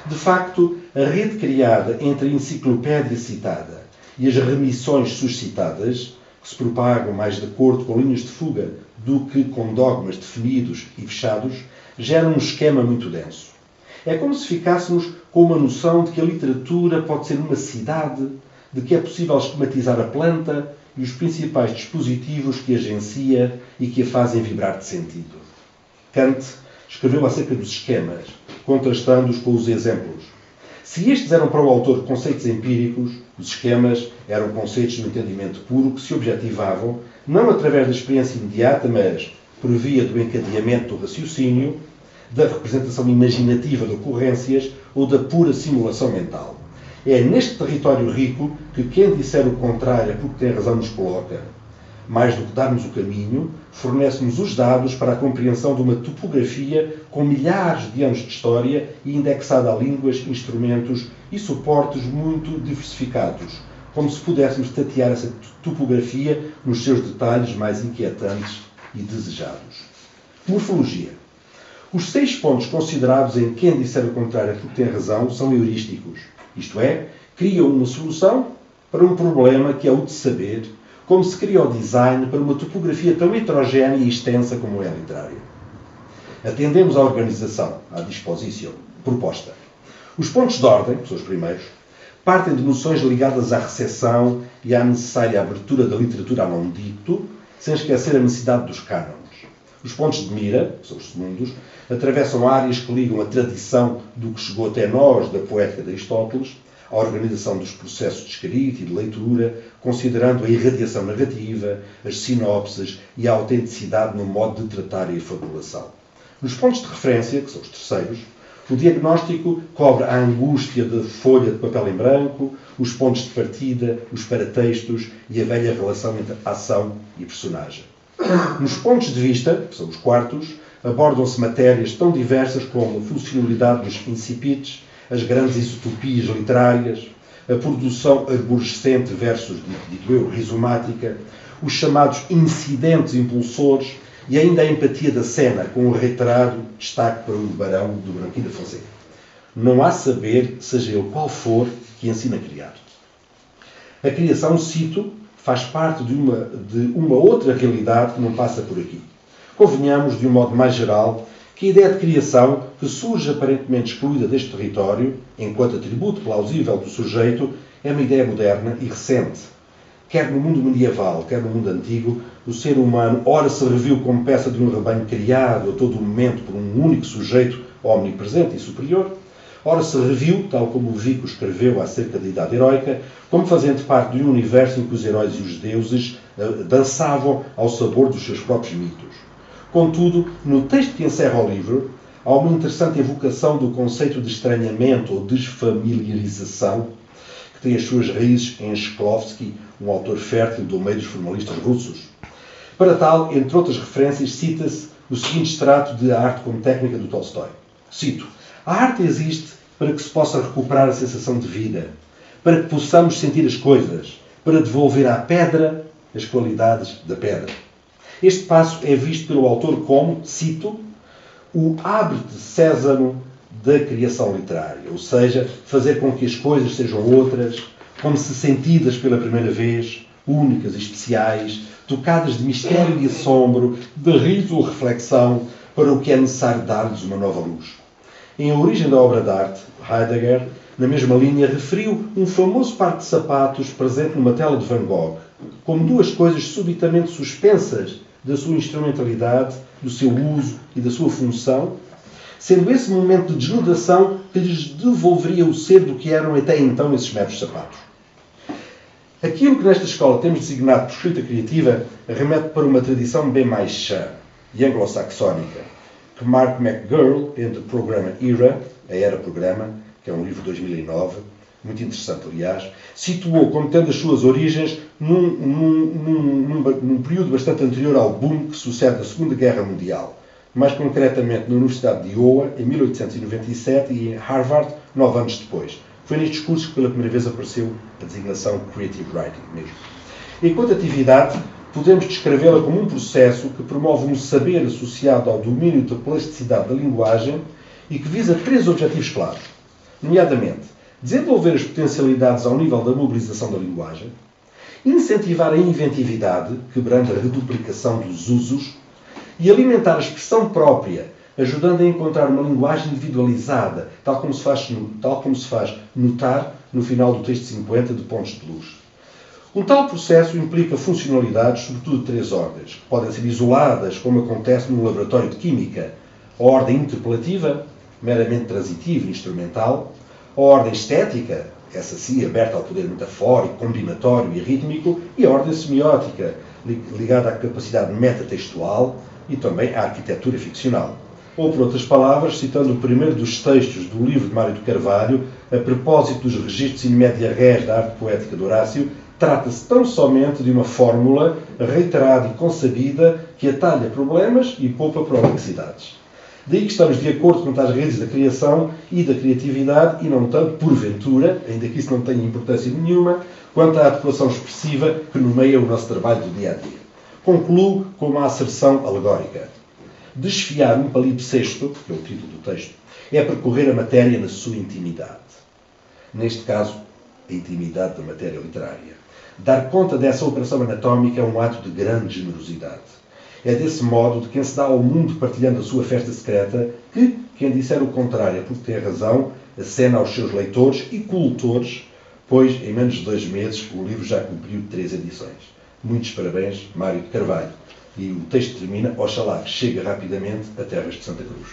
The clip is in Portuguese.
De facto, a rede criada entre a enciclopédia citada e as remissões suscitadas, que se propagam mais de acordo com linhas de fuga do que com dogmas definidos e fechados, gera um esquema muito denso. É como se ficássemos com uma noção de que a literatura pode ser uma cidade, de que é possível esquematizar a planta e os principais dispositivos que a agencia e que a fazem vibrar de sentido. Kant escreveu acerca dos esquemas, contrastando-os com os exemplos. Se estes eram para o autor conceitos empíricos, os esquemas eram conceitos do entendimento puro que se objetivavam, não através da experiência imediata, mas por via do encadeamento do raciocínio, da representação imaginativa de ocorrências ou da pura simulação mental. É neste território rico que quem disser o contrário é porque tem razão nos coloca. Mais do que dar-nos o caminho, fornece-nos os dados para a compreensão de uma topografia com milhares de anos de história e indexada a línguas, instrumentos e suportes muito diversificados, como se pudéssemos tatear essa topografia nos seus detalhes mais inquietantes e desejados. Morfologia. Os 6 pontos considerados em quem disser o contrário é porque tem razão são heurísticos, isto é, criam uma solução para um problema que é o de saber, como se cria o design para uma topografia tão heterogénea e extensa como é a literária. Atendemos à organização, à disposição, proposta. Os pontos de ordem, que são os primeiros, partem de noções ligadas à recepção e à necessária abertura da literatura a não dito, sem esquecer a necessidade dos cânones. Os pontos de mira, que são os segundos, atravessam áreas que ligam a tradição do que chegou até nós da poética de Aristóteles, a organização dos processos de escrita e de leitura, considerando a irradiação narrativa, as sinopses e a autenticidade no modo de tratar a fabulação. Nos pontos de referência, que são os terceiros, o diagnóstico cobre a angústia de folha de papel em branco, os pontos de partida, os paratextos e a velha relação entre ação e personagem. Nos pontos de vista, que são os quartos, abordam-se matérias tão diversas como a funcionalidade dos incipites, as grandes isotopias literárias, a produção arborescente versus, dito eu, rizomática, os chamados incidentes impulsores e ainda a empatia da cena, com o reiterado destaque para o Barão do Branquinho da Fonseca. Não há saber, seja ele qual for, que ensina a criar. A criação, cito, faz parte de uma outra realidade que não passa por aqui. Convenhamos, de um modo mais geral, que a ideia de criação, que surge aparentemente excluída deste território, enquanto atributo plausível do sujeito, é uma ideia moderna e recente. Quer no mundo medieval, quer no mundo antigo, o ser humano ora se reviu como peça de um rebanho criado a todo momento por um único sujeito omnipresente e superior, ora se reviu, tal como o Vico escreveu acerca da idade heroica, como fazendo parte de um universo em que os heróis e os deuses dançavam ao sabor dos seus próprios mitos. Contudo, no texto que encerra o livro, há uma interessante evocação do conceito de estranhamento ou desfamiliarização, que tem as suas raízes em Shklovsky, um autor fértil do meio dos formalistas russos. Para tal, entre outras referências, cita-se o seguinte extrato de A Arte como Técnica do Tolstói. Cito: a arte existe para que se possa recuperar a sensação de vida, para que possamos sentir as coisas, para devolver à pedra as qualidades da pedra. Este passo é visto pelo autor como, cito, o abre-te sésamo da criação literária, ou seja, fazer com que as coisas sejam outras, como se sentidas pela primeira vez, únicas e especiais, tocadas de mistério e assombro, de riso ou reflexão, para o que é necessário dar-lhes uma nova luz. Em A Origem da Obra de Arte, Heidegger, na mesma linha, referiu um famoso par de sapatos presente numa tela de Van Gogh, como duas coisas subitamente suspensas da sua instrumentalidade, do seu uso e da sua função, sendo esse momento de desnudação que lhes devolveria o ser do que eram até então esses meros sapatos. Aquilo que nesta escola temos designado por escrita criativa remete para uma tradição bem mais chã e anglo-saxónica, que Mark McGurl, em The Programmer Era, a Era Programa, que é um livro de 2009, muito interessante, aliás, situou como tendo as suas origens num período bastante anterior ao boom que sucede à Segunda Guerra Mundial, mais concretamente na Universidade de Iowa, em 1897, e em Harvard, 9 anos depois. Foi nestes cursos que pela primeira vez apareceu a designação Creative Writing mesmo. Enquanto atividade, podemos descrevê-la como um processo que promove um saber associado ao domínio da plasticidade da linguagem e que visa 3 objetivos claros. nomeadamente desenvolver as potencialidades ao nível da mobilização da linguagem, incentivar a inventividade, quebrando a reduplicação dos usos, e alimentar a expressão própria, ajudando a encontrar uma linguagem individualizada, tal como se faz notar no final do texto 50 de Pontos de Luz. Um tal processo implica funcionalidades, sobretudo de três ordens, que podem ser isoladas, como acontece num laboratório de química: a ordem interpelativa, meramente transitiva e instrumental; a ordem estética, essa sim aberta ao poder metafórico, combinatório e rítmico; e a ordem semiótica, ligada à capacidade metatextual e também à arquitetura ficcional. Ou, por outras palavras, citando o primeiro dos textos do livro de Mário de Carvalho, a propósito dos registros in media res da arte poética de Horácio, trata-se tão somente de uma fórmula reiterada e consabida que atalha problemas e poupa prolixidades. Daí que estamos de acordo quanto às redes da criação e da criatividade e não tanto, porventura, ainda que isso não tenha importância nenhuma, quanto à articulação expressiva que nomeia o nosso trabalho do dia-a-dia. Concluo com uma asserção alegórica. Desfiar um palimpsesto, que é o título do texto, é percorrer a matéria na sua intimidade. Neste caso, a intimidade da matéria literária. Dar conta dessa operação anatómica é um ato de grande generosidade. É desse modo de quem se dá ao mundo partilhando a sua festa secreta que, quem disser o contrário é porque tem razão, acena aos seus leitores e cultores, pois em menos de 2 meses o livro já cumpriu 3 edições. Muitos parabéns, Mário de Carvalho. E o texto termina: oxalá que chegue rapidamente a terras de Santa Cruz.